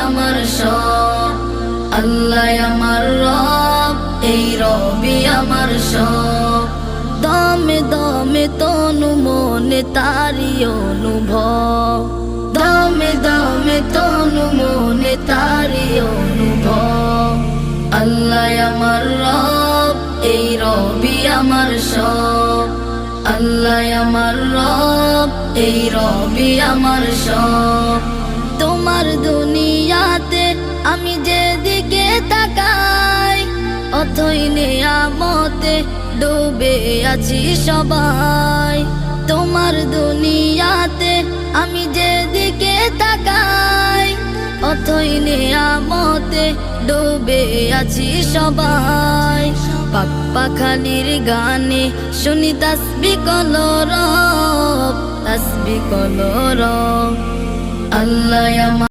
আমার সব, আল্লাহ আমার রব, এই রবি আমার সব। দমে দমে তনু মনে তারি অনুভব, দমে দমে তনু মনে তারি অনুভব। আল্লাহ আমার রব, এই রবি আমার সব, আল্লাহ আমার রব, এই রবি আমার সব। তোমার দুনিয়াতে আমি যেদিকে তাকাই, অথই নেয়ামতে ডুবে আছি সবাই। তোমার দুনিয়াতে আমি যেদিকে তাকাই, অথই নেয়ামতে ডুবে আছি সবাই। পাক পাখালির গানে শুনি তাসবিহ কলরব, তাসবিহ কলরব। আল্লাহ